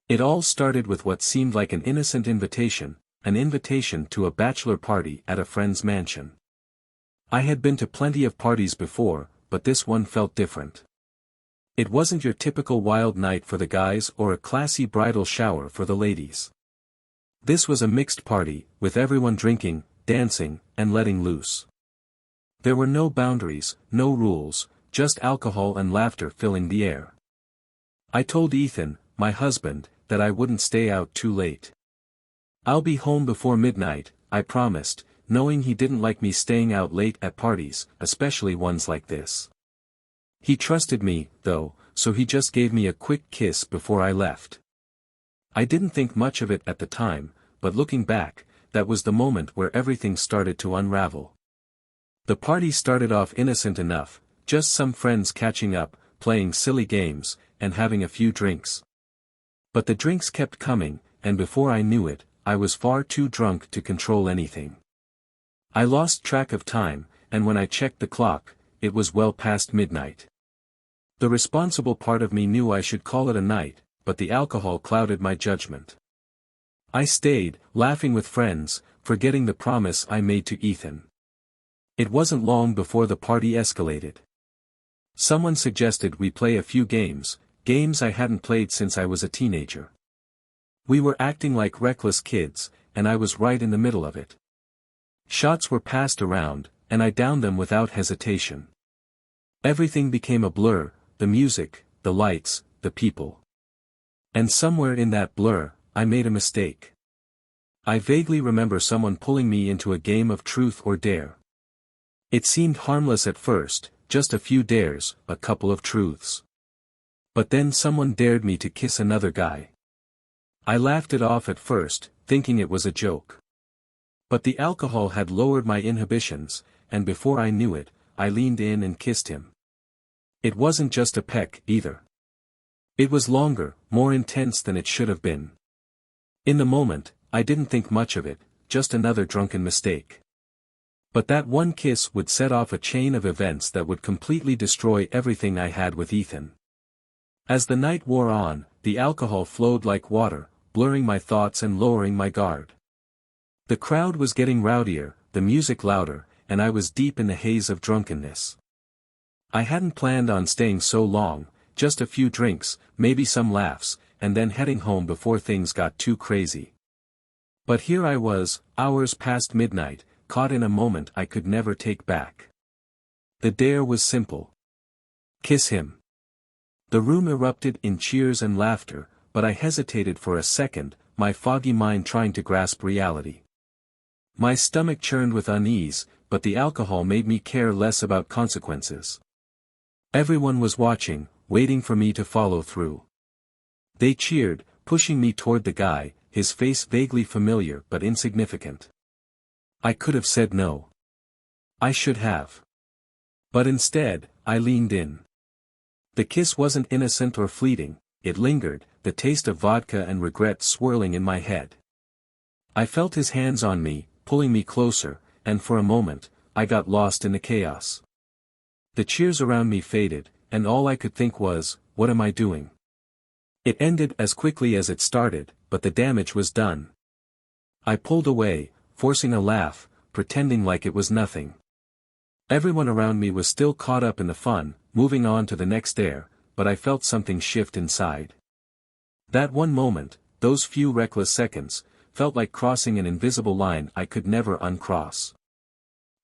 It all started with what seemed like an innocent invitation to a bachelor party at a friend's mansion. I had been to plenty of parties before, but this one felt different. It wasn't your typical wild night for the guys or a classy bridal shower for the ladies. This was a mixed party, with everyone drinking, dancing, and letting loose. There were no boundaries, no rules, just alcohol and laughter filling the air. I told Ethan, my husband, that I wouldn't stay out too late. "I'll be home before midnight," I promised, knowing he didn't like me staying out late at parties, especially ones like this. He trusted me, though, so he just gave me a quick kiss before I left. I didn't think much of it at the time, but looking back, that was the moment where everything started to unravel. The party started off innocent enough, just some friends catching up, playing silly games, and having a few drinks. But the drinks kept coming, and before I knew it, I was far too drunk to control anything. I lost track of time, and when I checked the clock, it was well past midnight. The responsible part of me knew I should call it a night, but the alcohol clouded my judgment. I stayed, laughing with friends, forgetting the promise I made to Ethan. It wasn't long before the party escalated. Someone suggested we play a few games I hadn't played since I was a teenager. We were acting like reckless kids, and I was right in the middle of it. Shots were passed around, and I downed them without hesitation. Everything became a blur, the music, the lights, the people. And somewhere in that blur, I made a mistake. I vaguely remember someone pulling me into a game of truth or dare. It seemed harmless at first, just a few dares, a couple of truths. But then someone dared me to kiss another guy. I laughed it off at first, thinking it was a joke. But the alcohol had lowered my inhibitions, and before I knew it, I leaned in and kissed him. It wasn't just a peck, either. It was longer, more intense than it should have been. In the moment, I didn't think much of it, just another drunken mistake. But that one kiss would set off a chain of events that would completely destroy everything I had with Ethan. As the night wore on, the alcohol flowed like water, blurring my thoughts and lowering my guard. The crowd was getting rowdier, the music louder, and I was deep in the haze of drunkenness. I hadn't planned on staying so long, just a few drinks, maybe some laughs, and then heading home before things got too crazy. But here I was, hours past midnight, caught in a moment I could never take back. The dare was simple. Kiss him. The room erupted in cheers and laughter, but I hesitated for a second, my foggy mind trying to grasp reality. My stomach churned with unease, but the alcohol made me care less about consequences. Everyone was watching, waiting for me to follow through. They cheered, pushing me toward the guy, his face vaguely familiar but insignificant. I could have said no. I should have. But instead, I leaned in. The kiss wasn't innocent or fleeting, it lingered, the taste of vodka and regret swirling in my head. I felt his hands on me, pulling me closer, and for a moment, I got lost in the chaos. The cheers around me faded, and all I could think was, what am I doing? It ended as quickly as it started, but the damage was done. I pulled away, forcing a laugh, pretending like it was nothing. Everyone around me was still caught up in the fun, moving on to the next dare, but I felt something shift inside. That one moment, those few reckless seconds, felt like crossing an invisible line I could never uncross.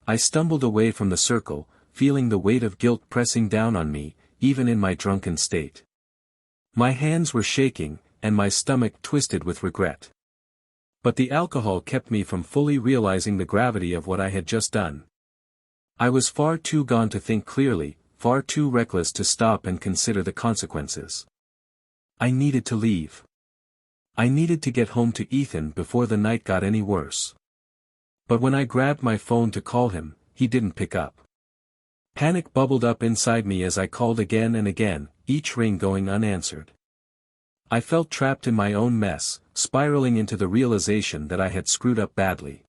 I stumbled away from the circle, feeling the weight of guilt pressing down on me, even in my drunken state. My hands were shaking, and my stomach twisted with regret. But the alcohol kept me from fully realizing the gravity of what I had just done. I was far too gone to think clearly, far too reckless to stop and consider the consequences. I needed to leave. I needed to get home to Ethan before the night got any worse. But when I grabbed my phone to call him, he didn't pick up. Panic bubbled up inside me as I called again and again, each ring going unanswered. I felt trapped in my own mess, spiraling into the realization that I had screwed up badly.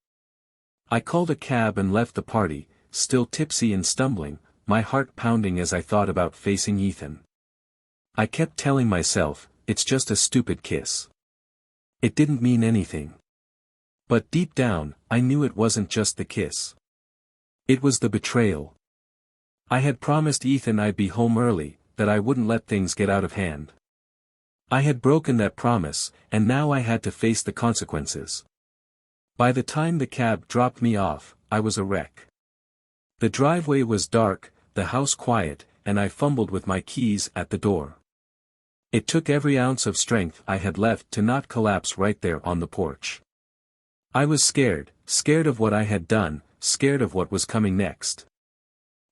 I called a cab and left the party, still tipsy and stumbling, my heart pounding as I thought about facing Ethan. I kept telling myself, it's just a stupid kiss. It didn't mean anything. But deep down, I knew it wasn't just the kiss. It was the betrayal. I had promised Ethan I'd be home early, that I wouldn't let things get out of hand. I had broken that promise, and now I had to face the consequences. By the time the cab dropped me off, I was a wreck. The driveway was dark, the house quiet, and I fumbled with my keys at the door. It took every ounce of strength I had left to not collapse right there on the porch. I was scared of what I had done, scared of what was coming next.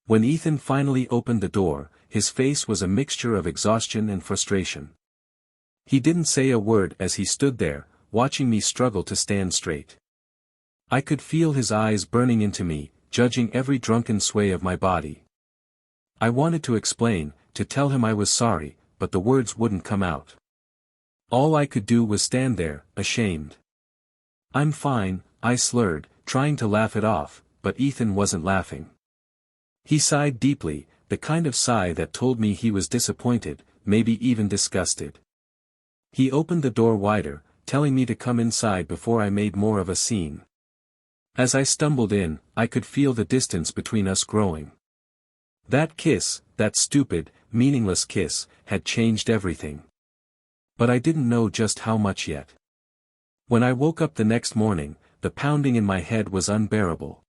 When Ethan finally opened the door, his face was a mixture of exhaustion and frustration. He didn't say a word as he stood there, watching me struggle to stand straight. I could feel his eyes burning into me, judging every drunken sway of my body. I wanted to explain, to tell him I was sorry, but the words wouldn't come out. All I could do was stand there, ashamed. "I'm fine," I slurred, trying to laugh it off, but Ethan wasn't laughing. He sighed deeply, the kind of sigh that told me he was disappointed, maybe even disgusted. He opened the door wider, telling me to come inside before I made more of a scene. As I stumbled in, I could feel the distance between us growing. That kiss, that stupid, meaningless kiss, had changed everything. But I didn't know just how much yet. When I woke up the next morning, the pounding in my head was unbearable.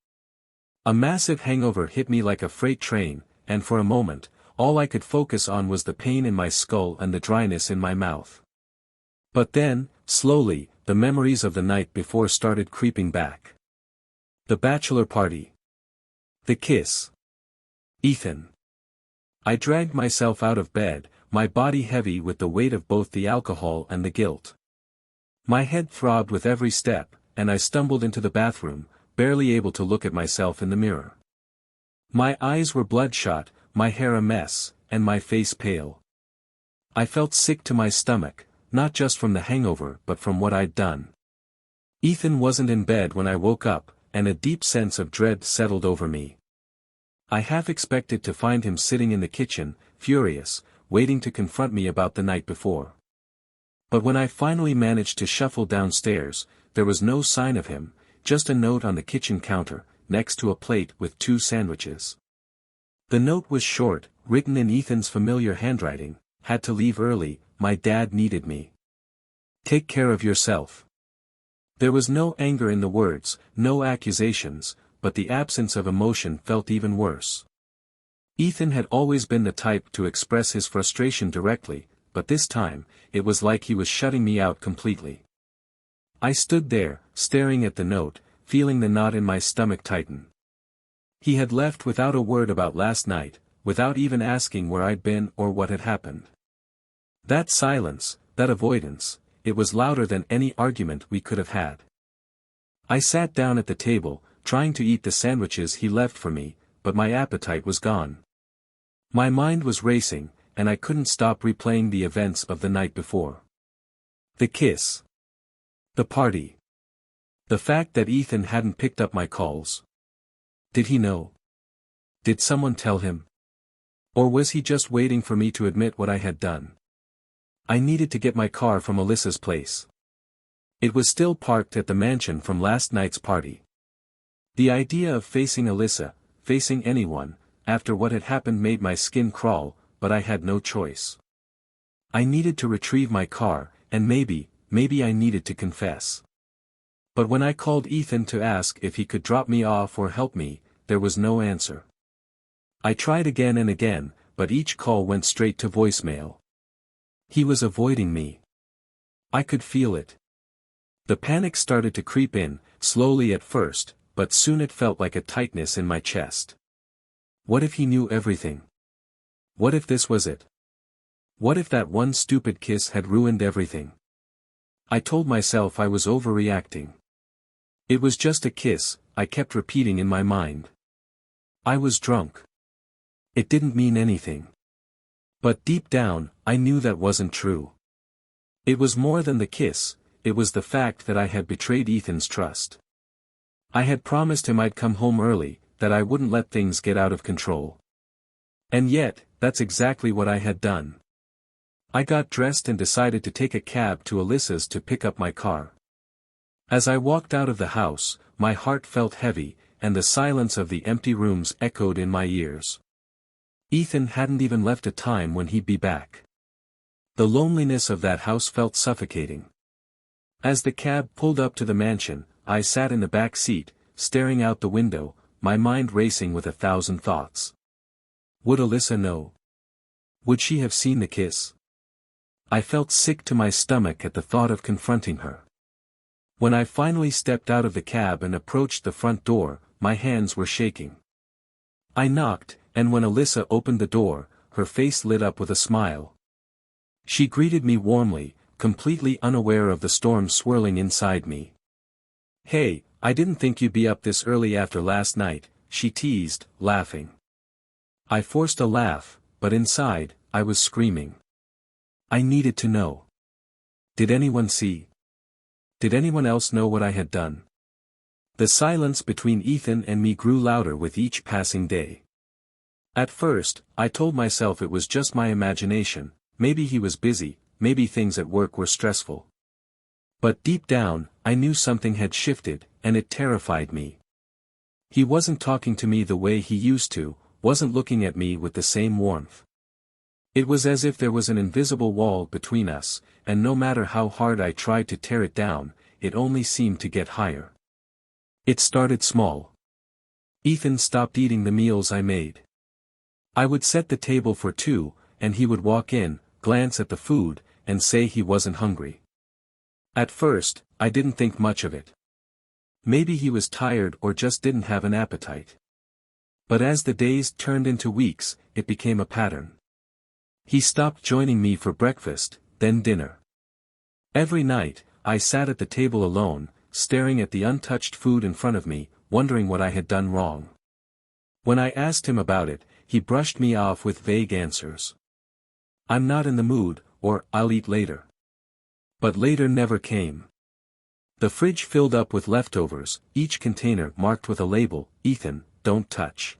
A massive hangover hit me like a freight train, and for a moment, all I could focus on was the pain in my skull and the dryness in my mouth. But then, slowly, the memories of the night before started creeping back. The bachelor party. The kiss. Ethan. I dragged myself out of bed, my body heavy with the weight of both the alcohol and the guilt. My head throbbed with every step, and I stumbled into the bathroom, barely able to look at myself in the mirror. My eyes were bloodshot, my hair a mess, and my face pale. I felt sick to my stomach, not just from the hangover but from what I'd done. Ethan wasn't in bed when I woke up, and a deep sense of dread settled over me. I half expected to find him sitting in the kitchen, furious, waiting to confront me about the night before. But when I finally managed to shuffle downstairs, there was no sign of him, just a note on the kitchen counter, next to a plate with 2 sandwiches. The note was short, written in Ethan's familiar handwriting: "Had to leave early, my dad needed me. Take care of yourself." There was no anger in the words, no accusations, but the absence of emotion felt even worse. Ethan had always been the type to express his frustration directly, but this time, it was like he was shutting me out completely. I stood there, staring at the note, feeling the knot in my stomach tighten. He had left without a word about last night, without even asking where I'd been or what had happened. That silence, that avoidance, it was louder than any argument we could have had. I sat down at the table, trying to eat the sandwiches he left for me, but my appetite was gone. My mind was racing, and I couldn't stop replaying the events of the night before. The kiss. The party. The fact that Ethan hadn't picked up my calls. Did he know? Did someone tell him? Or was he just waiting for me to admit what I had done? I needed to get my car from Alyssa's place. It was still parked at the mansion from last night's party. The idea of facing Alyssa, facing anyone, after what had happened made my skin crawl, but I had no choice. I needed to retrieve my car, and maybe I needed to confess. But when I called Ethan to ask if he could drop me off or help me, there was no answer. I tried again and again, but each call went straight to voicemail. He was avoiding me. I could feel it. The panic started to creep in, slowly at first, but soon it felt like a tightness in my chest. What if he knew everything? What if this was it? What if that one stupid kiss had ruined everything? I told myself I was overreacting. It was just a kiss, I kept repeating in my mind. I was drunk. It didn't mean anything. But deep down, I knew that wasn't true. It was more than the kiss, it was the fact that I had betrayed Ethan's trust. I had promised him I'd come home early, that I wouldn't let things get out of control. And yet, that's exactly what I had done. I got dressed and decided to take a cab to Alyssa's to pick up my car. As I walked out of the house, my heart felt heavy, and the silence of the empty rooms echoed in my ears. Ethan hadn't even left a time when he'd be back. The loneliness of that house felt suffocating. As the cab pulled up to the mansion, I sat in the back seat, staring out the window, my mind racing with 1,000 thoughts. Would Alyssa know? Would she have seen the kiss? I felt sick to my stomach at the thought of confronting her. When I finally stepped out of the cab and approached the front door, my hands were shaking. I knocked, and when Alyssa opened the door, her face lit up with a smile. She greeted me warmly, completely unaware of the storm swirling inside me. "Hey, I didn't think you'd be up this early after last night," she teased, laughing. I forced a laugh, but inside, I was screaming. I needed to know. Did anyone see? Did anyone else know what I had done? The silence between Ethan and me grew louder with each passing day. At first, I told myself it was just my imagination, maybe he was busy, maybe things at work were stressful. But deep down, I knew something had shifted, and it terrified me. He wasn't talking to me the way he used to, wasn't looking at me with the same warmth. It was as if there was an invisible wall between us, and no matter how hard I tried to tear it down, it only seemed to get higher. It started small. Ethan stopped eating the meals I made. I would set the table for two, and he would walk in, glance at the food, and say he wasn't hungry. At first, I didn't think much of it. Maybe he was tired or just didn't have an appetite. But as the days turned into weeks, it became a pattern. He stopped joining me for breakfast, then dinner. Every night, I sat at the table alone, staring at the untouched food in front of me, wondering what I had done wrong. When I asked him about it, he brushed me off with vague answers. "I'm not in the mood," or "I'll eat later." But later never came. The fridge filled up with leftovers, each container marked with a label, "Ethan, don't touch."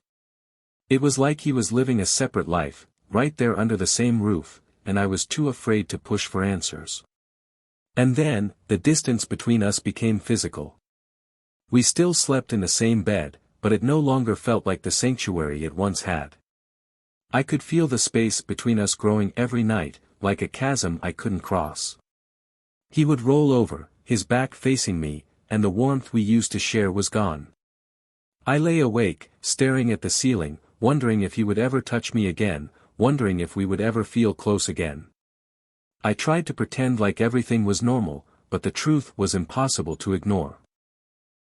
It was like he was living a separate life, right there under the same roof, and I was too afraid to push for answers. And then, the distance between us became physical. We still slept in the same bed, but it no longer felt like the sanctuary it once had. I could feel the space between us growing every night, like a chasm I couldn't cross. He would roll over, his back facing me, and the warmth we used to share was gone. I lay awake, staring at the ceiling, wondering if he would ever touch me again, wondering if we would ever feel close again. I tried to pretend like everything was normal, but the truth was impossible to ignore.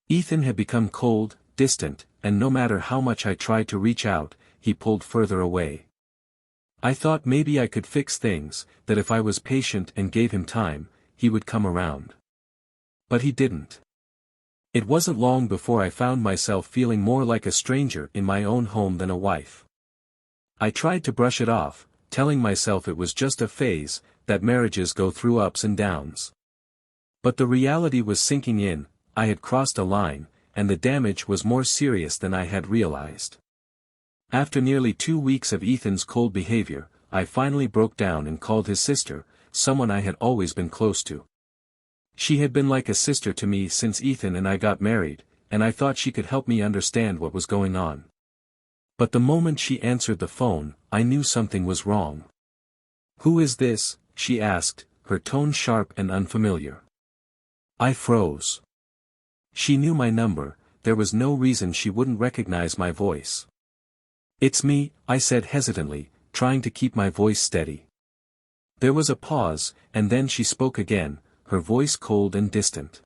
Ethan had become cold, distant, and no matter how much I tried to reach out, he pulled further away. I thought maybe I could fix things, that if I was patient and gave him time, he would come around. But he didn't. It wasn't long before I found myself feeling more like a stranger in my own home than a wife. I tried to brush it off, telling myself it was just a phase, that marriages go through ups and downs. But the reality was sinking in, I had crossed a line, and the damage was more serious than I had realized. After nearly 2 weeks of Ethan's cold behavior, I finally broke down and called his sister, someone I had always been close to. She had been like a sister to me since Ethan and I got married, and I thought she could help me understand what was going on. But the moment she answered the phone, I knew something was wrong. "Who is this?" she asked, her tone sharp and unfamiliar. I froze. She knew my number, there was no reason she wouldn't recognize my voice. "It's me," I said hesitantly, trying to keep my voice steady. There was a pause, and then she spoke again, her voice cold and distant.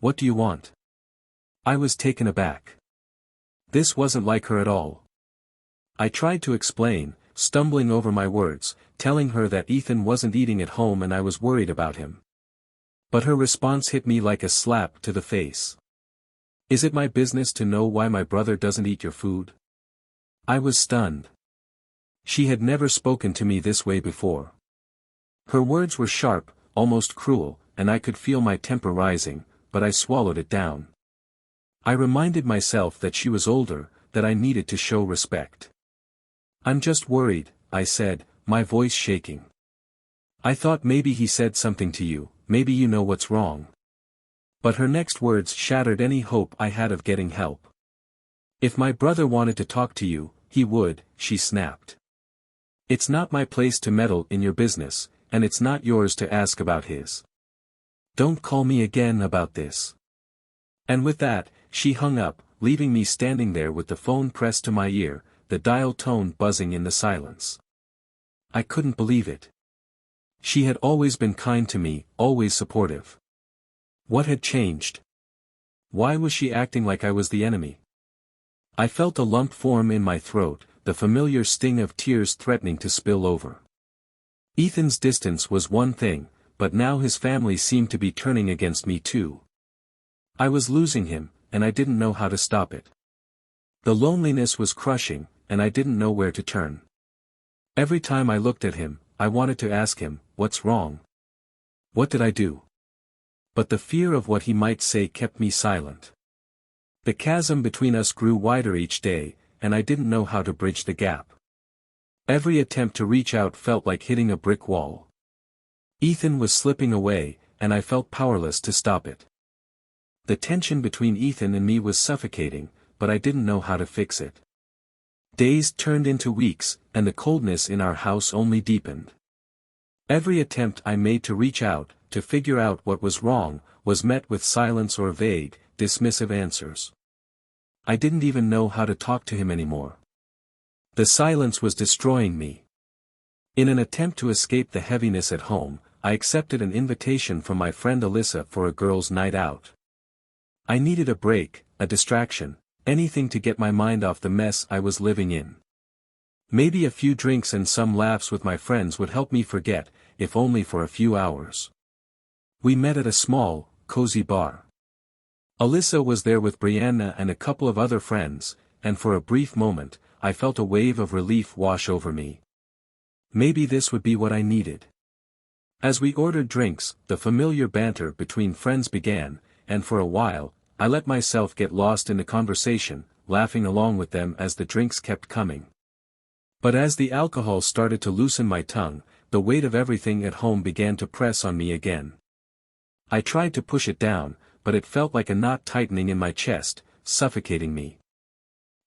"What do you want?" I was taken aback. This wasn't like her at all. I tried to explain, stumbling over my words, telling her that Ethan wasn't eating at home and I was worried about him. But her response hit me like a slap to the face. "Is it my business to know why my brother doesn't eat your food?" I was stunned. She had never spoken to me this way before. Her words were sharp, almost cruel, and I could feel my temper rising, but I swallowed it down. I reminded myself that she was older, that I needed to show respect. "I'm just worried," I said, my voice shaking. I thought maybe he said something to you, maybe you know what's wrong. But her next words shattered any hope I had of getting help. If my brother wanted to talk to you, he would, she snapped. It's not my place to meddle in your business, and it's not yours to ask about his. Don't call me again about this. And with that, she hung up, leaving me standing there with the phone pressed to my ear, the dial tone buzzing in the silence. I couldn't believe it. She had always been kind to me, always supportive. What had changed? Why was she acting like I was the enemy? I felt a lump form in my throat, the familiar sting of tears threatening to spill over. Ethan's distance was one thing, but now his family seemed to be turning against me too. I was losing him, and I didn't know how to stop it. The loneliness was crushing, and I didn't know where to turn. Every time I looked at him, I wanted to ask him, what's wrong? What did I do? But the fear of what he might say kept me silent. The chasm between us grew wider each day, and I didn't know how to bridge the gap. Every attempt to reach out felt like hitting a brick wall. Ethan was slipping away, and I felt powerless to stop it. The tension between Ethan and me was suffocating, but I didn't know how to fix it. Days turned into weeks, and the coldness in our house only deepened. Every attempt I made to reach out, to figure out what was wrong, was met with silence or vague, dismissive answers. I didn't even know how to talk to him anymore. The silence was destroying me. In an attempt to escape the heaviness at home, I accepted an invitation from my friend Alyssa for a girls' night out. I needed a break, a distraction, anything to get my mind off the mess I was living in. Maybe a few drinks and some laughs with my friends would help me forget, if only for a few hours. We met at a small, cozy bar. Alyssa was there with Brianna and a couple of other friends, and for a brief moment, I felt a wave of relief wash over me. Maybe this would be what I needed. As we ordered drinks, the familiar banter between friends began, and for a while, I let myself get lost in the conversation, laughing along with them as the drinks kept coming. But as the alcohol started to loosen my tongue, the weight of everything at home began to press on me again. I tried to push it down, but it felt like a knot tightening in my chest, suffocating me.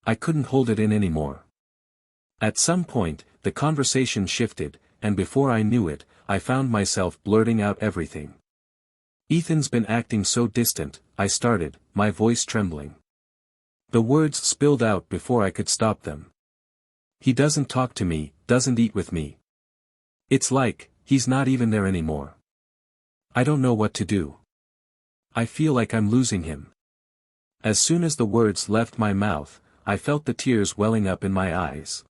I couldn't hold it in anymore. At some point, the conversation shifted, and before I knew it, I found myself blurting out everything. Ethan's been acting so distant, I started, my voice trembling. The words spilled out before I could stop them. He doesn't talk to me, doesn't eat with me. It's like, he's not even there anymore. I don't know what to do. I feel like I'm losing him. As soon as the words left my mouth, I felt the tears welling up in my eyes.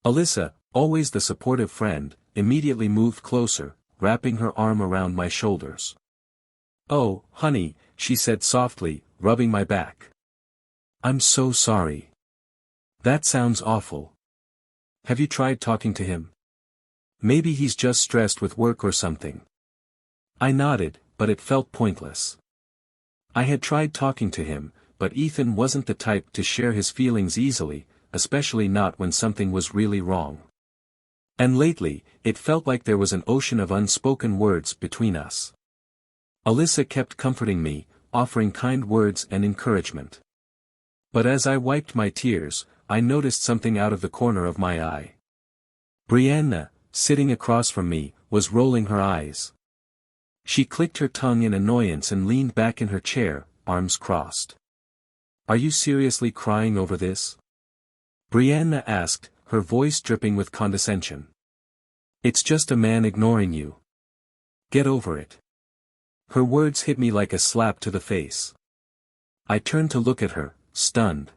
Alyssa, always the supportive friend, immediately moved closer, wrapping her arm around my shoulders. "Oh, honey," she said softly, rubbing my back. "I'm so sorry. That sounds awful. Have you tried talking to him? Maybe he's just stressed with work or something." I nodded, but it felt pointless. I had tried talking to him, but Ethan wasn't the type to share his feelings easily, especially not when something was really wrong. And lately, it felt like there was an ocean of unspoken words between us. Alyssa kept comforting me, offering kind words and encouragement. But as I wiped my tears, I noticed something out of the corner of my eye. Brianna, sitting across from me, was rolling her eyes. She clicked her tongue in annoyance and leaned back in her chair, arms crossed. "Are you seriously crying over this?" Brianna asked, her voice dripping with condescension. "It's just a man ignoring you. Get over it." Her words hit me like a slap to the face. I turned to look at her, stunned.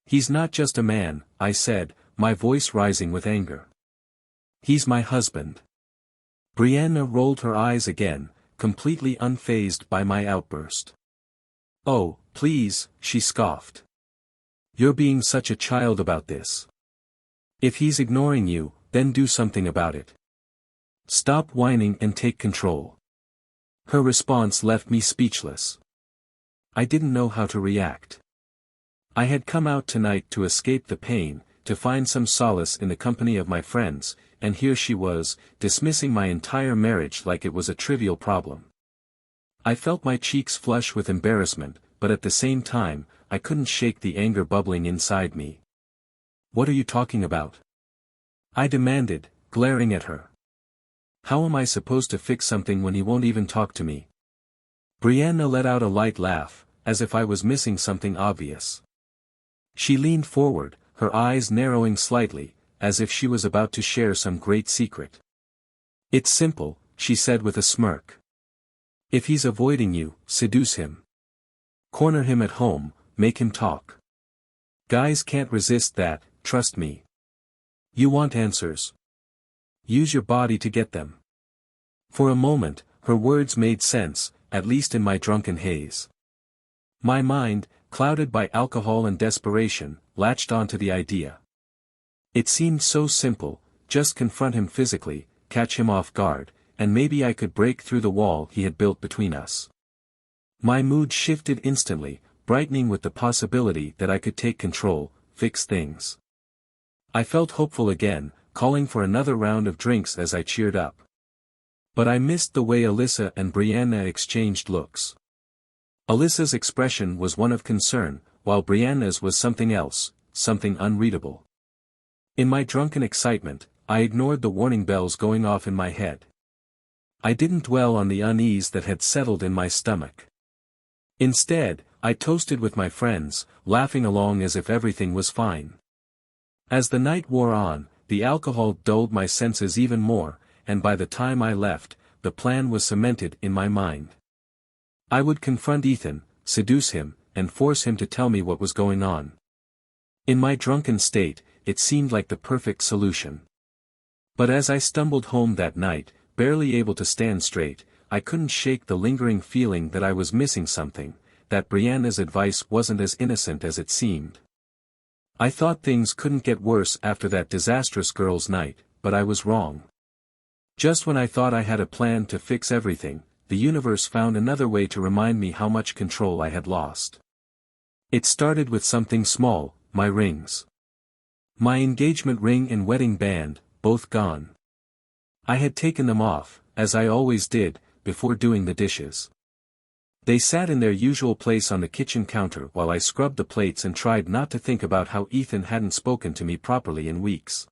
"He's not just a man," I said, my voice rising with anger. "He's my husband." Brianna rolled her eyes again, completely unfazed by my outburst. "Oh, please," she scoffed. "You're being such a child about this. If he's ignoring you, then do something about it. Stop whining and take control." Her response left me speechless. I didn't know how to react. I had come out tonight to escape the pain, to find some solace in the company of my friends, and here she was, dismissing my entire marriage like it was a trivial problem. I felt my cheeks flush with embarrassment, but at the same time, I couldn't shake the anger bubbling inside me. "What are you talking about?" I demanded, glaring at her. "How am I supposed to fix something when he won't even talk to me?" Brianna let out a light laugh, as if I was missing something obvious. She leaned forward, her eyes narrowing slightly, as if she was about to share some great secret. "It's simple," she said with a smirk. "If he's avoiding you, seduce him. Corner him at home, make him talk. Guys can't resist that, trust me. You want answers. Use your body to get them." For a moment, her words made sense, at least in my drunken haze. My mind, clouded by alcohol and desperation, latched onto the idea. It seemed so simple, just confront him physically, catch him off guard, and maybe I could break through the wall he had built between us. My mood shifted instantly, brightening with the possibility that I could take control, fix things. I felt hopeful again, calling for another round of drinks as I cheered up. But I missed the way Alyssa and Brianna exchanged looks. Alyssa's expression was one of concern, while Brianna's was something else, something unreadable. In my drunken excitement, I ignored the warning bells going off in my head. I didn't dwell on the unease that had settled in my stomach. Instead, I toasted with my friends, laughing along as if everything was fine. As the night wore on, the alcohol dulled my senses even more, and by the time I left, the plan was cemented in my mind. I would confront Ethan, seduce him, and force him to tell me what was going on. In my drunken state, it seemed like the perfect solution. But as I stumbled home that night, barely able to stand straight, I couldn't shake the lingering feeling that I was missing something, that Brianna's advice wasn't as innocent as it seemed. I thought things couldn't get worse after that disastrous girls' night, but I was wrong. Just when I thought I had a plan to fix everything, the universe found another way to remind me how much control I had lost. It started with something small, my rings. My engagement ring and wedding band, both gone. I had taken them off, as I always did, before doing the dishes. They sat in their usual place on the kitchen counter while I scrubbed the plates and tried not to think about how Ethan hadn't spoken to me properly in weeks.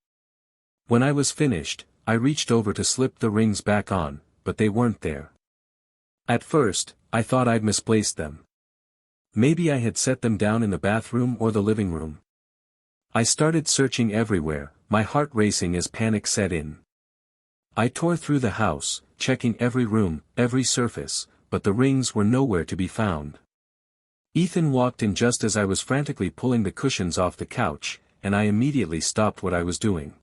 When I was finished, I reached over to slip the rings back on, but they weren't there. At first, I thought I'd misplaced them. Maybe I had set them down in the bathroom or the living room. I started searching everywhere, my heart racing as panic set in. I tore through the house, checking every room, every surface, but the rings were nowhere to be found. Ethan walked in just as I was frantically pulling the cushions off the couch, and I immediately stopped what I was doing.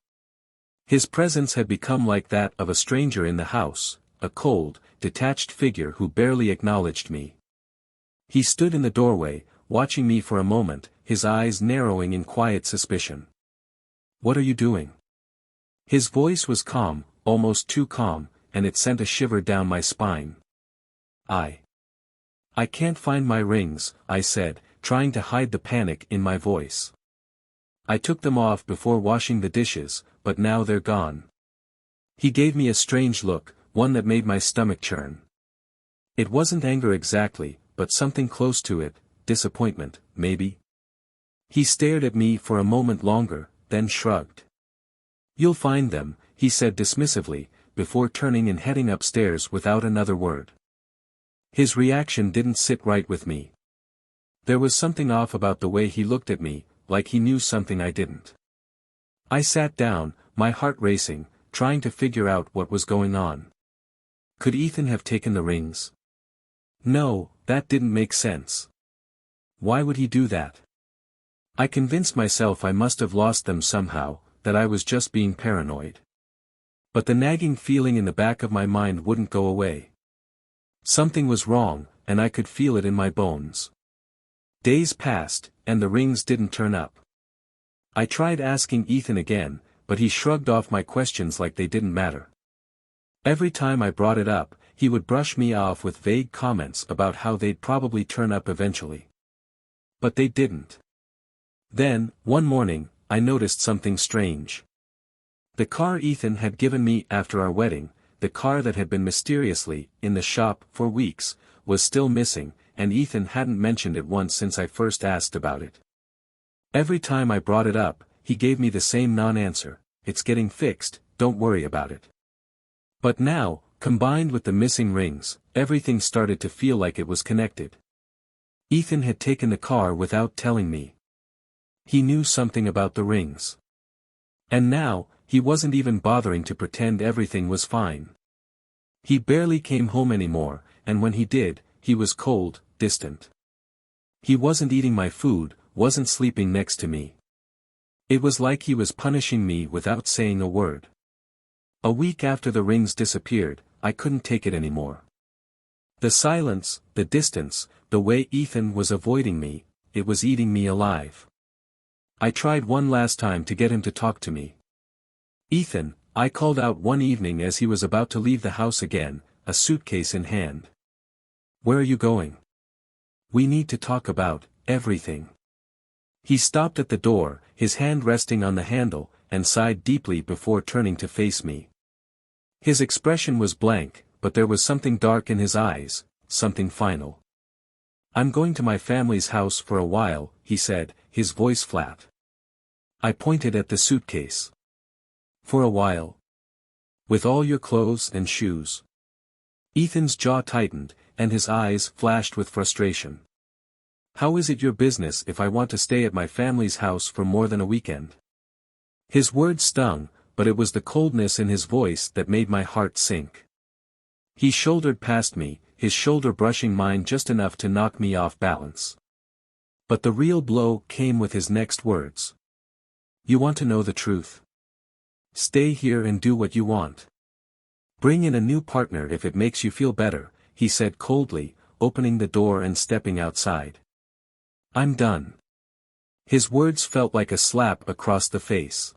His presence had become like that of a stranger in the house, a cold, detached figure who barely acknowledged me. He stood in the doorway, watching me for a moment, his eyes narrowing in quiet suspicion. "What are you doing?" His voice was calm, almost too calm, and it sent a shiver down my spine. I can't find my rings," I said, trying to hide the panic in my voice. "I took them off before washing the dishes, but now they're gone." He gave me a strange look, one that made my stomach churn. It wasn't anger exactly, but something close to it, disappointment, maybe. He stared at me for a moment longer, then shrugged. "You'll find them," he said dismissively, before turning and heading upstairs without another word. His reaction didn't sit right with me. There was something off about the way he looked at me, like he knew something I didn't. I sat down, my heart racing, trying to figure out what was going on. Could Ethan have taken the rings? No, that didn't make sense. Why would he do that? I convinced myself I must have lost them somehow, that I was just being paranoid. But the nagging feeling in the back of my mind wouldn't go away. Something was wrong, and I could feel it in my bones. Days passed, and the rings didn't turn up. I tried asking Ethan again, but he shrugged off my questions like they didn't matter. Every time I brought it up, he would brush me off with vague comments about how they'd probably turn up eventually. But they didn't. Then, one morning, I noticed something strange. The car Ethan had given me after our wedding, the car that had been mysteriously in the shop for weeks, was still missing, and Ethan hadn't mentioned it once since I first asked about it. Every time I brought it up, he gave me the same non-answer: "It's getting fixed, don't worry about it." But now, combined with the missing rings, everything started to feel like it was connected. Ethan had taken the car without telling me. He knew something about the rings. And now, he wasn't even bothering to pretend everything was fine. He barely came home anymore, and when he did, he was cold, distant. He wasn't eating my food, wasn't sleeping next to me. It was like he was punishing me without saying a word. A week after the rings disappeared, I couldn't take it anymore. The silence, the distance, the way Ethan was avoiding me, it was eating me alive. I tried one last time to get him to talk to me. "Ethan," I called out one evening as he was about to leave the house again, a suitcase in hand. "Where are you going? We need to talk about everything." He stopped at the door, his hand resting on the handle, and sighed deeply before turning to face me. His expression was blank, but there was something dark in his eyes, something final. "I'm going to my family's house for a while," he said, his voice flat. I pointed at the suitcase. "For a while? With all your clothes and shoes?" Ethan's jaw tightened, and his eyes flashed with frustration. "How is it your business if I want to stay at my family's house for more than a weekend?" His words stung, but it was the coldness in his voice that made my heart sink. He shouldered past me, his shoulder brushing mine just enough to knock me off balance. But the real blow came with his next words. "You want to know the truth? Stay here and do what you want. Bring in a new partner if it makes you feel better," he said coldly, opening the door and stepping outside. "I'm done." His words felt like a slap across the face.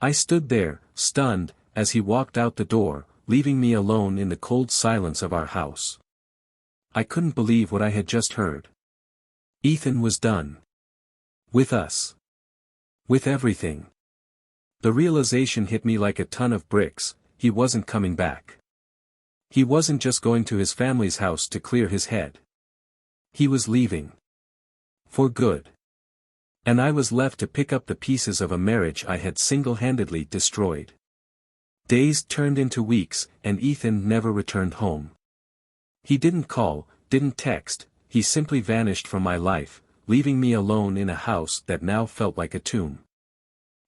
I stood there, stunned, as he walked out the door, leaving me alone in the cold silence of our house. I couldn't believe what I had just heard. Ethan was done. With us. With everything. The realization hit me like a ton of bricks: he wasn't coming back. He wasn't just going to his family's house to clear his head. He was leaving. For good. And I was left to pick up the pieces of a marriage I had single-handedly destroyed. Days turned into weeks, and Ethan never returned home. He didn't call, didn't text, he simply vanished from my life, leaving me alone in a house that now felt like a tomb.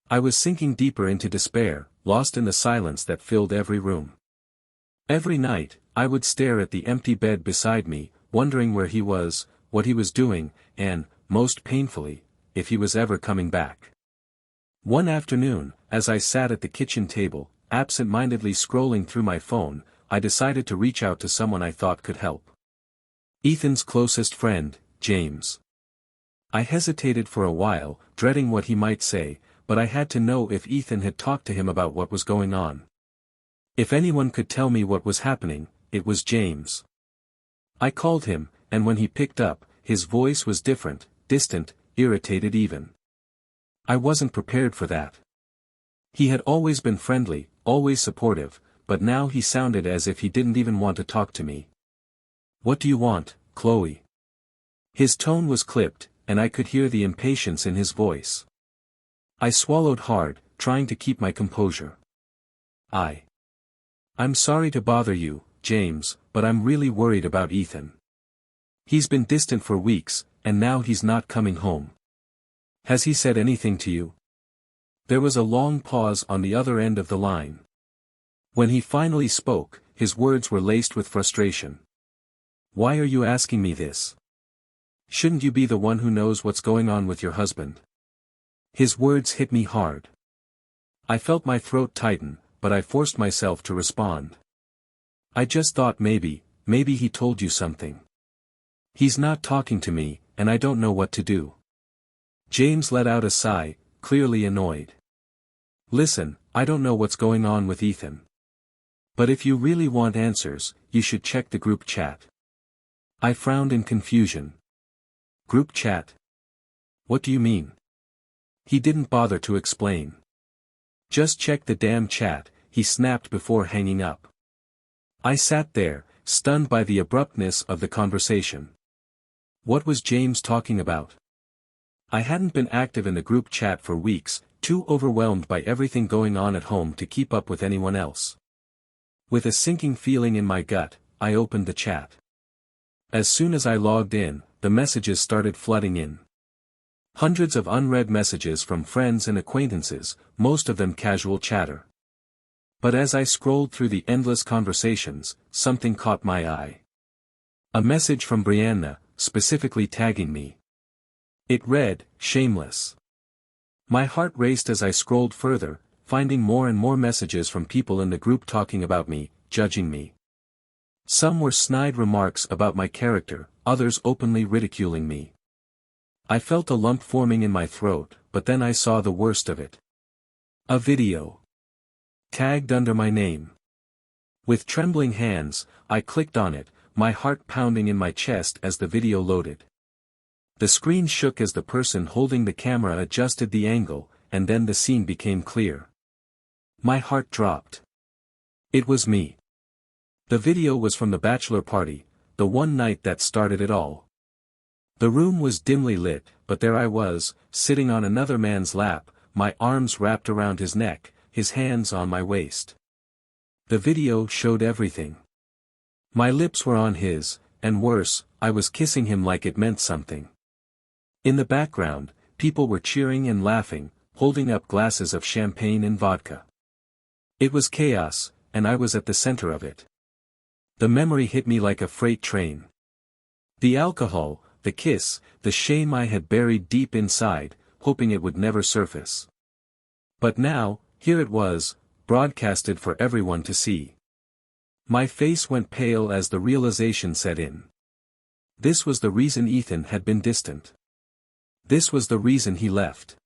I was sinking deeper into despair, lost in the silence that filled every room. Every night, I would stare at the empty bed beside me, wondering where he was, what he was doing, and, most painfully, if he was ever coming back. One afternoon, as I sat at the kitchen table, absent-mindedly scrolling through my phone, I decided to reach out to someone I thought could help. Ethan's closest friend, James. I hesitated for a while, dreading what he might say, but I had to know if Ethan had talked to him about what was going on. If anyone could tell me what was happening, it was James. I called him, and when he picked up, his voice was different, distant, irritated even. I wasn't prepared for that. He had always been friendly, always supportive, but now he sounded as if he didn't even want to talk to me. "What do you want, Chloe?" His tone was clipped, and I could hear the impatience in his voice. I swallowed hard, trying to keep my composure. I'm sorry to bother you, James, but I'm really worried about Ethan. He's been distant for weeks, and now he's not coming home. Has he said anything to you?" There was a long pause on the other end of the line. When he finally spoke, his words were laced with frustration. "Why are you asking me this? Shouldn't you be the one who knows what's going on with your husband?" His words hit me hard. I felt my throat tighten, but I forced myself to respond. "I just thought maybe he told you something. He's not talking to me, and I don't know what to do." James let out a sigh, clearly annoyed. "Listen, I don't know what's going on with Ethan. But if you really want answers, you should check the group chat." I frowned in confusion. "Group chat? What do you mean?" He didn't bother to explain. Just check the damn chat, he snapped before hanging up. I sat there, stunned by the abruptness of the conversation. What was James talking about? I hadn't been active in the group chat for weeks, too overwhelmed by everything going on at home to keep up with anyone else. With a sinking feeling in my gut, I opened the chat. As soon as I logged in, the messages started flooding in. Hundreds of unread messages from friends and acquaintances, most of them casual chatter. But as I scrolled through the endless conversations, something caught my eye. A message from Brianna, specifically tagging me. It read, "Shameless." My heart raced as I scrolled further, finding more and more messages from people in the group talking about me, judging me. Some were snide remarks about my character, others openly ridiculing me. I felt a lump forming in my throat, but then I saw the worst of it. A video. Tagged under my name. With trembling hands, I clicked on it, my heart pounding in my chest as the video loaded. The screen shook as the person holding the camera adjusted the angle, and then the scene became clear. My heart dropped. It was me. The video was from the bachelor party, the one night that started it all. The room was dimly lit, but there I was, sitting on another man's lap, my arms wrapped around his neck, his hands on my waist. The video showed everything. My lips were on his, and worse, I was kissing him like it meant something. In the background, people were cheering and laughing, holding up glasses of champagne and vodka. It was chaos, and I was at the center of it. The memory hit me like a freight train. The alcohol, the kiss, the shame I had buried deep inside, hoping it would never surface. But now, here it was, broadcasted for everyone to see. My face went pale as the realization set in. This was the reason Ethan had been distant. This was the reason he left.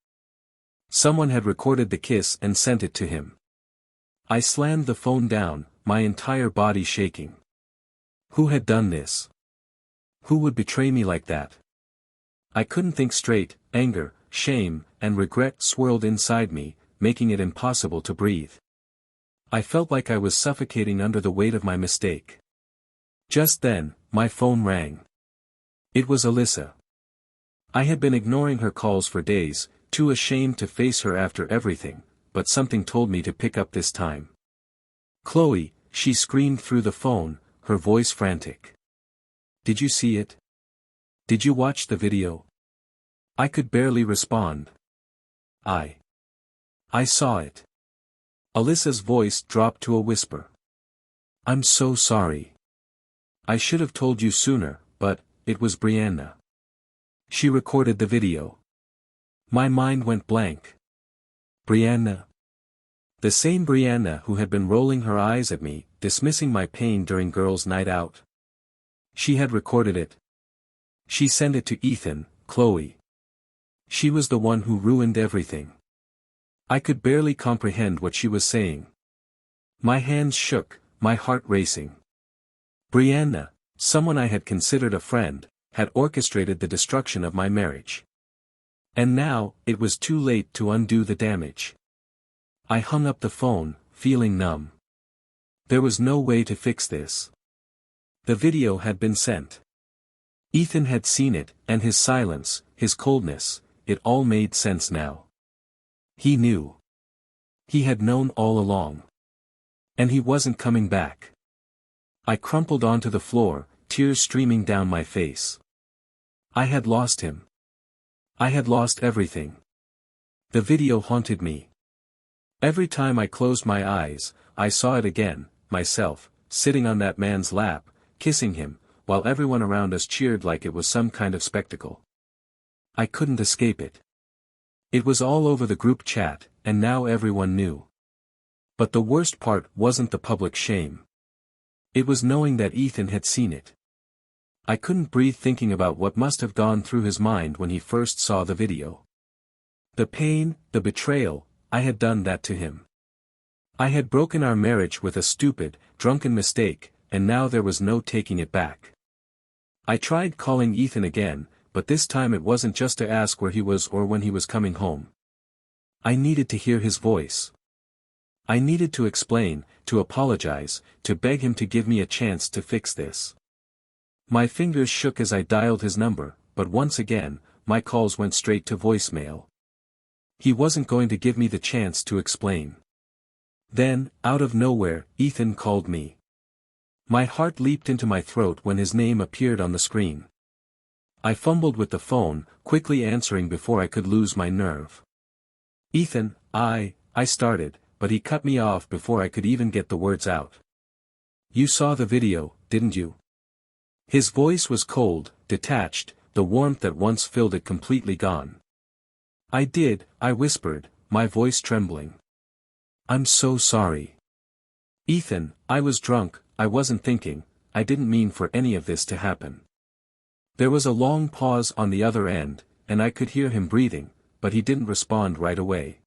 Someone had recorded the kiss and sent it to him. I slammed the phone down, my entire body shaking. Who had done this? Who would betray me like that? I couldn't think straight, anger, shame, and regret swirled inside me, making it impossible to breathe. I felt like I was suffocating under the weight of my mistake. Just then, my phone rang. It was Alyssa. I had been ignoring her calls for days, too ashamed to face her after everything, but something told me to pick up this time. "Chloe," she screamed through the phone, her voice frantic. "Did you see it? Did you watch the video?" I could barely respond. I saw it. Alyssa's voice dropped to a whisper. "I'm so sorry. I should have told you sooner, but, it was Brianna. She recorded the video." My mind went blank. Brianna? The same Brianna who had been rolling her eyes at me, dismissing my pain during girls' night out. She had recorded it. She sent it to Ethan, Chloe. She was the one who ruined everything. I could barely comprehend what she was saying. My hands shook, my heart racing. Brianna, someone I had considered a friend, had orchestrated the destruction of my marriage. And now, it was too late to undo the damage. I hung up the phone, feeling numb. There was no way to fix this. The video had been sent. Ethan had seen it, and his silence, his coldness, it all made sense now. He knew. He had known all along. And he wasn't coming back. I crumpled onto the floor, tears streaming down my face. I had lost him. I had lost everything. The video haunted me. Every time I closed my eyes, I saw it again, myself, sitting on that man's lap, kissing him, while everyone around us cheered like it was some kind of spectacle. I couldn't escape it. It was all over the group chat, and now everyone knew. But the worst part wasn't the public shame. It was knowing that Ethan had seen it. I couldn't breathe thinking about what must have gone through his mind when he first saw the video. The pain, the betrayal, I had done that to him. I had broken our marriage with a stupid, drunken mistake, and now there was no taking it back. I tried calling Ethan again, but this time it wasn't just to ask where he was or when he was coming home. I needed to hear his voice. I needed to explain, to apologize, to beg him to give me a chance to fix this. My fingers shook as I dialed his number, but once again, my calls went straight to voicemail. He wasn't going to give me the chance to explain. Then, out of nowhere, Ethan called me. My heart leaped into my throat when his name appeared on the screen. I fumbled with the phone, quickly answering before I could lose my nerve. Ethan, I started, but he cut me off before I could even get the words out. You saw the video, didn't you? His voice was cold, detached, the warmth that once filled it completely gone. I did, I whispered, my voice trembling. I'm so sorry. Ethan, I was drunk, I wasn't thinking, I didn't mean for any of this to happen. There was a long pause on the other end, and I could hear him breathing, but he didn't respond right away.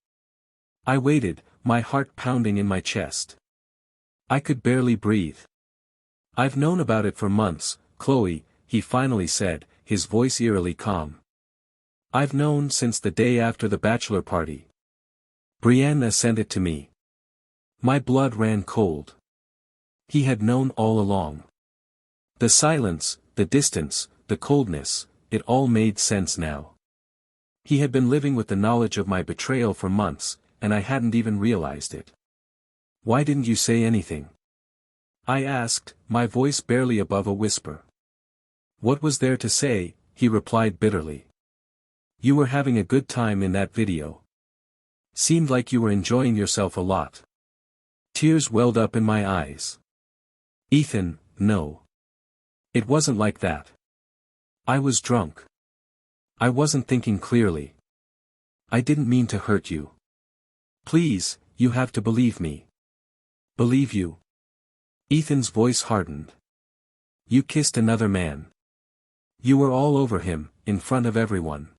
I waited, my heart pounding in my chest. I could barely breathe. I've known about it for months, Chloe, he finally said, his voice eerily calm. I've known since the day after the bachelor party. Brianna sent it to me. My blood ran cold. He had known all along. The silence, the distance, the coldness, it all made sense now. He had been living with the knowledge of my betrayal for months, and I hadn't even realized it. Why didn't you say anything? I asked, my voice barely above a whisper. What was there to say? He replied bitterly. You were having a good time in that video. Seemed like you were enjoying yourself a lot. Tears welled up in my eyes. Ethan, no. It wasn't like that. I was drunk. I wasn't thinking clearly. I didn't mean to hurt you. Please, you have to believe me. Believe you? Ethan's voice hardened. You kissed another man. You were all over him, in front of everyone.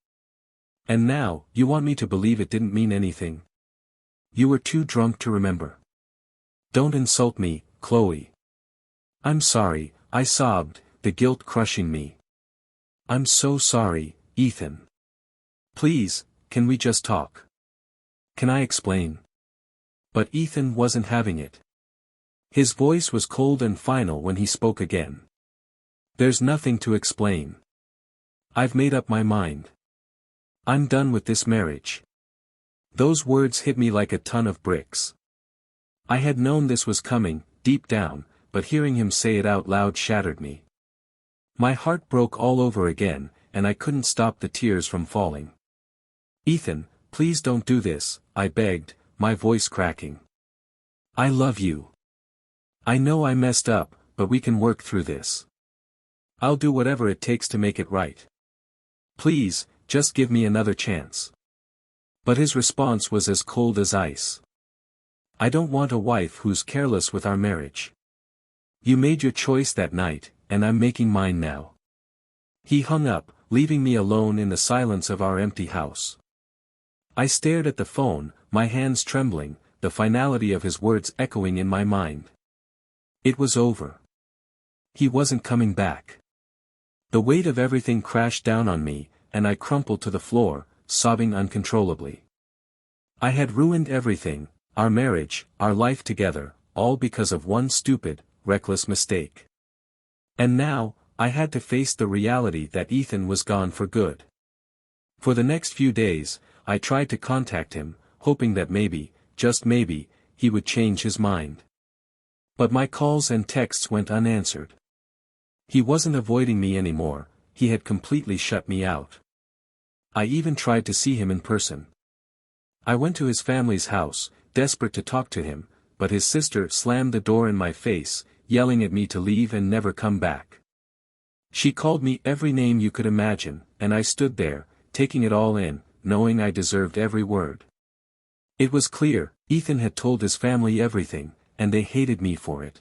And now, you want me to believe it didn't mean anything? You were too drunk to remember. Don't insult me, Chloe. I'm sorry, I sobbed, the guilt crushing me. I'm so sorry, Ethan. Please, can we just talk? Can I explain? But Ethan wasn't having it. His voice was cold and final when he spoke again. There's nothing to explain. I've made up my mind. I'm done with this marriage. Those words hit me like a ton of bricks. I had known this was coming, deep down, but hearing him say it out loud shattered me. My heart broke all over again, and I couldn't stop the tears from falling. Ethan, please don't do this, I begged, my voice cracking. I love you. I know I messed up, but we can work through this. I'll do whatever it takes to make it right. Please, just give me another chance. But his response was as cold as ice. I don't want a wife who's careless with our marriage. You made your choice that night, and I'm making mine now. He hung up, leaving me alone in the silence of our empty house. I stared at the phone, my hands trembling, the finality of his words echoing in my mind. It was over. He wasn't coming back. The weight of everything crashed down on me, and I crumpled to the floor, sobbing uncontrollably. I had ruined everything, our marriage, our life together, all because of one stupid, reckless mistake. And now, I had to face the reality that Ethan was gone for good. For the next few days, I tried to contact him, hoping that maybe, just maybe, he would change his mind. But my calls and texts went unanswered. He wasn't avoiding me anymore, he had completely shut me out. I even tried to see him in person. I went to his family's house, desperate to talk to him, but his sister slammed the door in my face, yelling at me to leave and never come back. She called me every name you could imagine, and I stood there, taking it all in, knowing I deserved every word. It was clear, Ethan had told his family everything, and they hated me for it.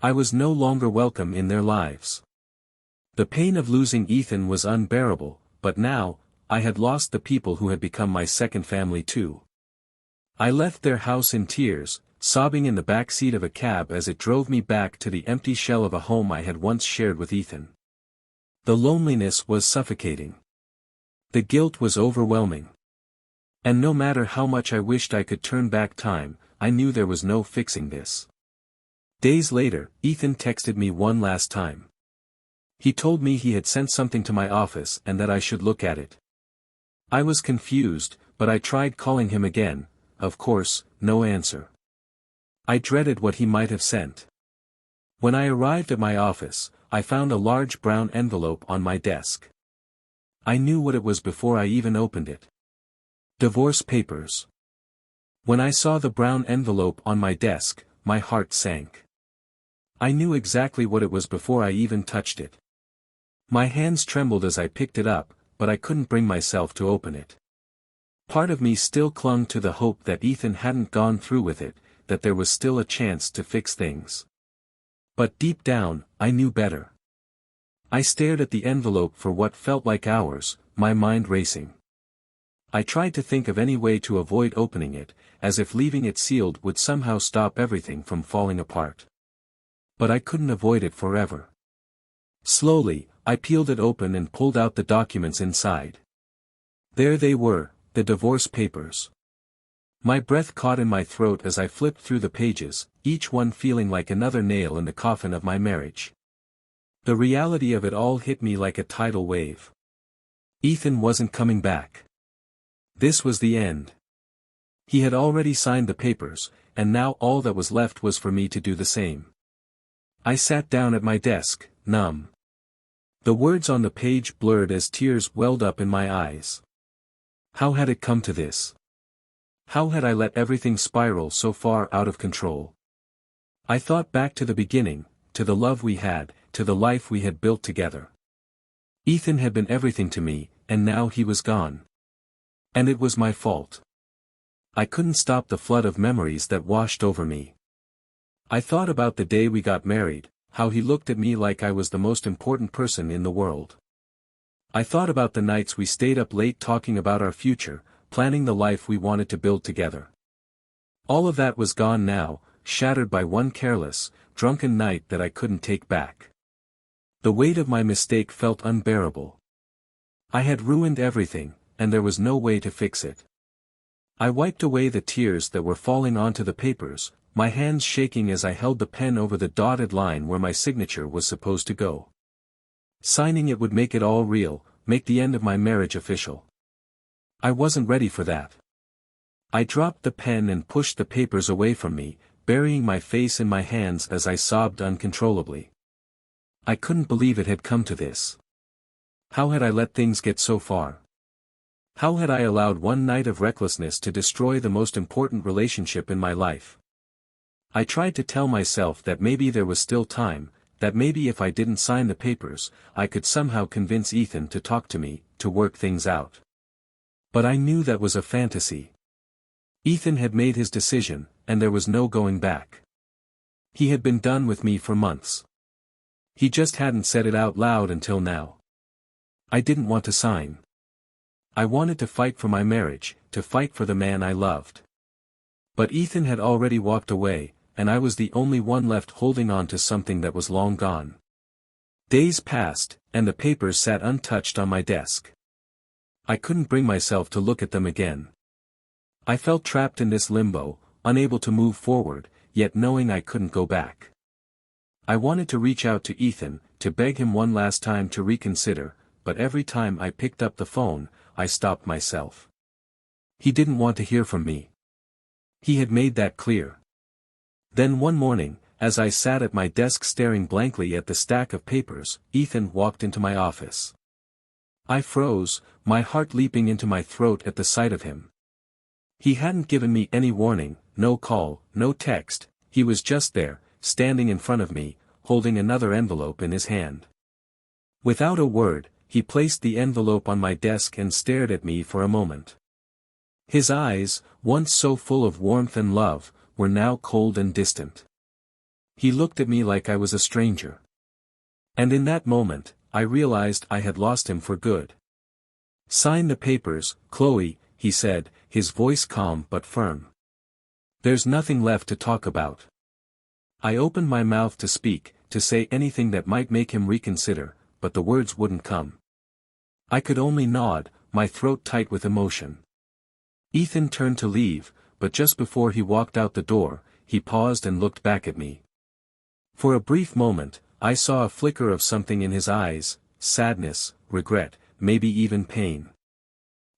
I was no longer welcome in their lives. The pain of losing Ethan was unbearable, but now, I had lost the people who had become my second family too. I left their house in tears, sobbing in the back seat of a cab as it drove me back to the empty shell of a home I had once shared with Ethan. The loneliness was suffocating. The guilt was overwhelming. And no matter how much I wished I could turn back time, I knew there was no fixing this. Days later, Ethan texted me one last time. He told me he had sent something to my office and that I should look at it. I was confused, but I tried calling him again. Of course, no answer. I dreaded what he might have sent. When I arrived at my office, I found a large brown envelope on my desk. I knew what it was before I even opened it. Divorce papers. When I saw the brown envelope on my desk, my heart sank. I knew exactly what it was before I even touched it. My hands trembled as I picked it up, but I couldn't bring myself to open it. Part of me still clung to the hope that Ethan hadn't gone through with it, that there was still a chance to fix things. But deep down, I knew better. I stared at the envelope for what felt like hours, my mind racing. I tried to think of any way to avoid opening it, as if leaving it sealed would somehow stop everything from falling apart. But I couldn't avoid it forever. Slowly, I peeled it open and pulled out the documents inside. There they were, the divorce papers. My breath caught in my throat as I flipped through the pages, each one feeling like another nail in the coffin of my marriage. The reality of it all hit me like a tidal wave. Ethan wasn't coming back. This was the end. He had already signed the papers, and now all that was left was for me to do the same. I sat down at my desk, numb. The words on the page blurred as tears welled up in my eyes. How had it come to this? How had I let everything spiral so far out of control? I thought back to the beginning, to the love we had, to the life we had built together. Ethan had been everything to me, and now he was gone. And it was my fault. I couldn't stop the flood of memories that washed over me. I thought about the day we got married, how he looked at me like I was the most important person in the world. I thought about the nights we stayed up late talking about our future, planning the life we wanted to build together. All of that was gone now, shattered by one careless, drunken night that I couldn't take back. The weight of my mistake felt unbearable. I had ruined everything, and there was no way to fix it. I wiped away the tears that were falling onto the papers, my hands shaking as I held the pen over the dotted line where my signature was supposed to go. Signing it would make it all real, make the end of my marriage official. I wasn't ready for that. I dropped the pen and pushed the papers away from me, burying my face in my hands as I sobbed uncontrollably. I couldn't believe it had come to this. How had I let things get so far? How had I allowed one night of recklessness to destroy the most important relationship in my life? I tried to tell myself that maybe there was still time, that maybe if I didn't sign the papers, I could somehow convince Ethan to talk to me, to work things out. But I knew that was a fantasy. Ethan had made his decision, and there was no going back. He had been done with me for months. He just hadn't said it out loud until now. I didn't want to sign. I wanted to fight for my marriage, to fight for the man I loved. But Ethan had already walked away, and I was the only one left holding on to something that was long gone. Days passed, and the papers sat untouched on my desk. I couldn't bring myself to look at them again. I felt trapped in this limbo, unable to move forward, yet knowing I couldn't go back. I wanted to reach out to Ethan, to beg him one last time to reconsider, but every time I picked up the phone, I stopped myself. He didn't want to hear from me. He had made that clear. Then one morning, as I sat at my desk staring blankly at the stack of papers, Ethan walked into my office. I froze, my heart leaping into my throat at the sight of him. He hadn't given me any warning, no call, no text, he was just there, standing in front of me, holding another envelope in his hand. Without a word, he placed the envelope on my desk and stared at me for a moment. His eyes, once so full of warmth and love, were now cold and distant. He looked at me like I was a stranger. And in that moment, I realized I had lost him for good. "Sign the papers, Chloe," he said, his voice calm but firm. "There's nothing left to talk about." I opened my mouth to speak, to say anything that might make him reconsider, but the words wouldn't come. I could only nod, my throat tight with emotion. Ethan turned to leave, but just before he walked out the door, he paused and looked back at me. For a brief moment, I saw a flicker of something in his eyes, sadness, regret, maybe even pain.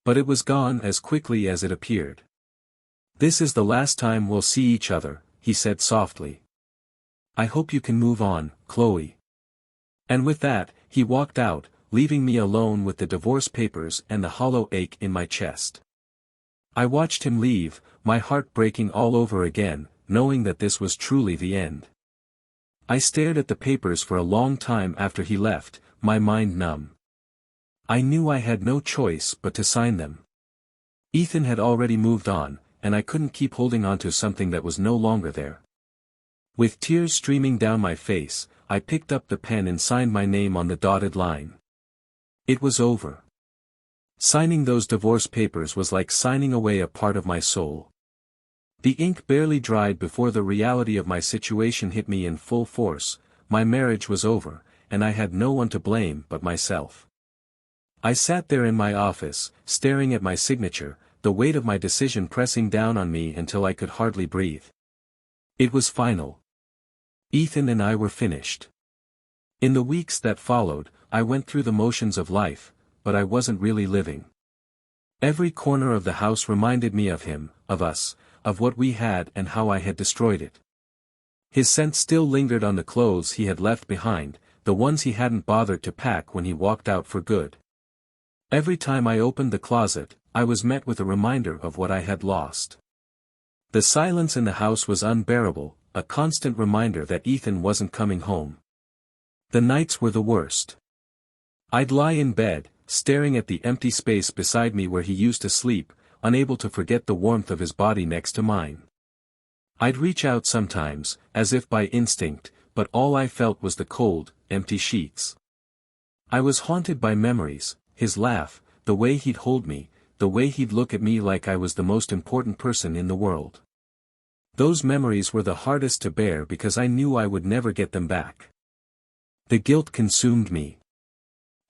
But it was gone as quickly as it appeared. "This is the last time we'll see each other," he said softly. "I hope you can move on, Chloe." And with that, he walked out, leaving me alone with the divorce papers and the hollow ache in my chest. I watched him leave, my heart breaking all over again, knowing that this was truly the end. I stared at the papers for a long time after he left, my mind numb. I knew I had no choice but to sign them. Ethan had already moved on, and I couldn't keep holding on to something that was no longer there. With tears streaming down my face, I picked up the pen and signed my name on the dotted line. It was over. Signing those divorce papers was like signing away a part of my soul. The ink barely dried before the reality of my situation hit me in full force. My marriage was over, and I had no one to blame but myself. I sat there in my office, staring at my signature, the weight of my decision pressing down on me until I could hardly breathe. It was final. Ethan and I were finished. In the weeks that followed, I went through the motions of life, but I wasn't really living. Every corner of the house reminded me of him, of us, of what we had and how I had destroyed it. His scent still lingered on the clothes he had left behind, the ones he hadn't bothered to pack when he walked out for good. Every time I opened the closet, I was met with a reminder of what I had lost. The silence in the house was unbearable, a constant reminder that Ethan wasn't coming home. The nights were the worst. I'd lie in bed, staring at the empty space beside me where he used to sleep, unable to forget the warmth of his body next to mine. I'd reach out sometimes, as if by instinct, but all I felt was the cold, empty sheets. I was haunted by memories, his laugh, the way he'd hold me, the way he'd look at me like I was the most important person in the world. Those memories were the hardest to bear because I knew I would never get them back. The guilt consumed me.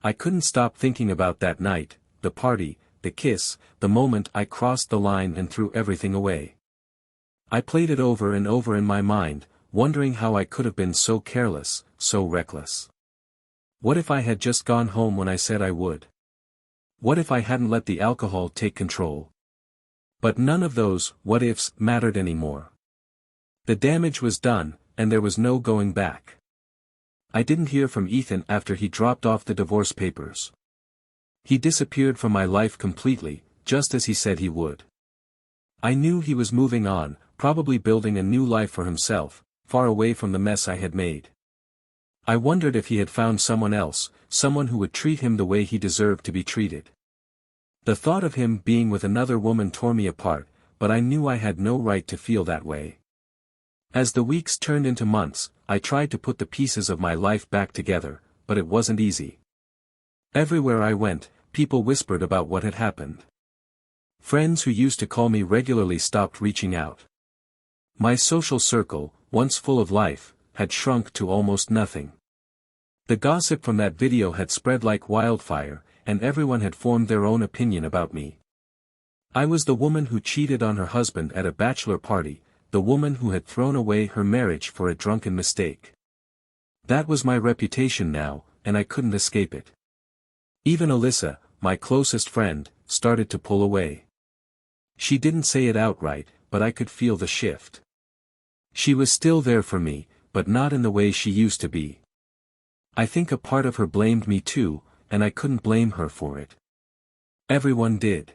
I couldn't stop thinking about that night, the party, the kiss, the moment I crossed the line and threw everything away. I played it over and over in my mind, wondering how I could have been so careless, so reckless. What if I had just gone home when I said I would? What if I hadn't let the alcohol take control? But none of those what-ifs mattered anymore. The damage was done, and there was no going back. I didn't hear from Ethan after he dropped off the divorce papers. He disappeared from my life completely, just as he said he would. I knew he was moving on, probably building a new life for himself, far away from the mess I had made. I wondered if he had found someone else, someone who would treat him the way he deserved to be treated. The thought of him being with another woman tore me apart, but I knew I had no right to feel that way. As the weeks turned into months, I tried to put the pieces of my life back together, but it wasn't easy. Everywhere I went, people whispered about what had happened. Friends who used to call me regularly stopped reaching out. My social circle, once full of life, had shrunk to almost nothing. The gossip from that video had spread like wildfire, and everyone had formed their own opinion about me. I was the woman who cheated on her husband at a bachelor party, the woman who had thrown away her marriage for a drunken mistake. That was my reputation now, and I couldn't escape it. Even Alyssa, my closest friend, started to pull away. She didn't say it outright, but I could feel the shift. She was still there for me, but not in the way she used to be. I think a part of her blamed me too, and I couldn't blame her for it. Everyone did.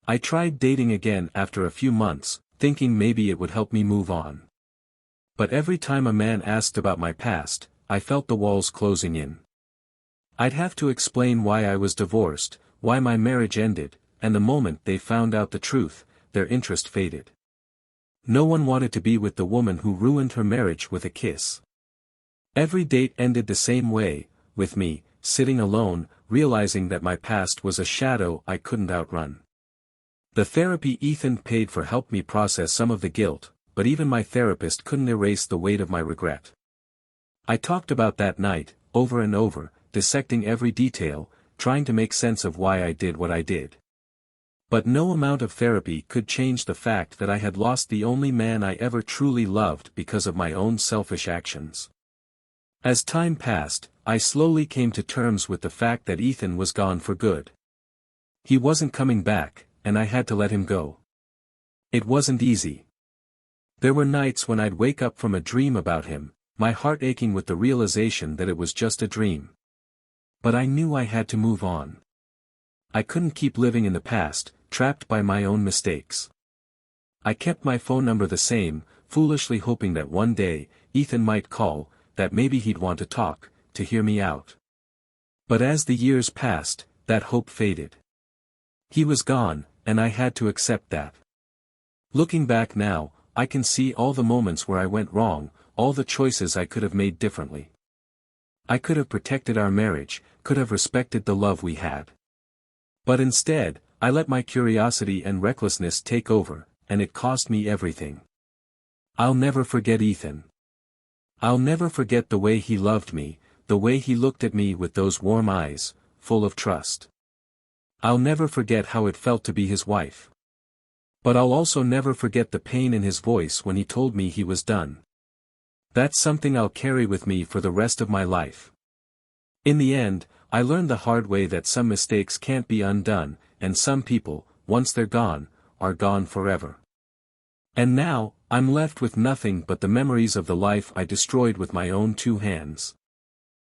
I tried dating again after a few months, thinking maybe it would help me move on. But every time a man asked about my past, I felt the walls closing in. I'd have to explain why I was divorced, why my marriage ended, and the moment they found out the truth, their interest faded. No one wanted to be with the woman who ruined her marriage with a kiss. Every date ended the same way, with me, sitting alone, realizing that my past was a shadow I couldn't outrun. The therapy Ethan paid for helped me process some of the guilt, but even my therapist couldn't erase the weight of my regret. I talked about that night, over and over, dissecting every detail, trying to make sense of why I did what I did. But no amount of therapy could change the fact that I had lost the only man I ever truly loved because of my own selfish actions. As time passed, I slowly came to terms with the fact that Ethan was gone for good. He wasn't coming back, and I had to let him go. It wasn't easy. There were nights when I'd wake up from a dream about him, my heart aching with the realization that it was just a dream. But I knew I had to move on. I couldn't keep living in the past, trapped by my own mistakes. I kept my phone number the same, foolishly hoping that one day, Ethan might call, that maybe he'd want to talk, to hear me out. But as the years passed, that hope faded. He was gone, and I had to accept that. Looking back now, I can see all the moments where I went wrong, all the choices I could have made differently. I could have protected our marriage, could have respected the love we had. But instead, I let my curiosity and recklessness take over, and it cost me everything. I'll never forget Ethan. I'll never forget the way he loved me, the way he looked at me with those warm eyes, full of trust. I'll never forget how it felt to be his wife. But I'll also never forget the pain in his voice when he told me he was done. That's something I'll carry with me for the rest of my life. In the end, I learned the hard way that some mistakes can't be undone, and some people, once they're gone, are gone forever. And now, I'm left with nothing but the memories of the life I destroyed with my own two hands.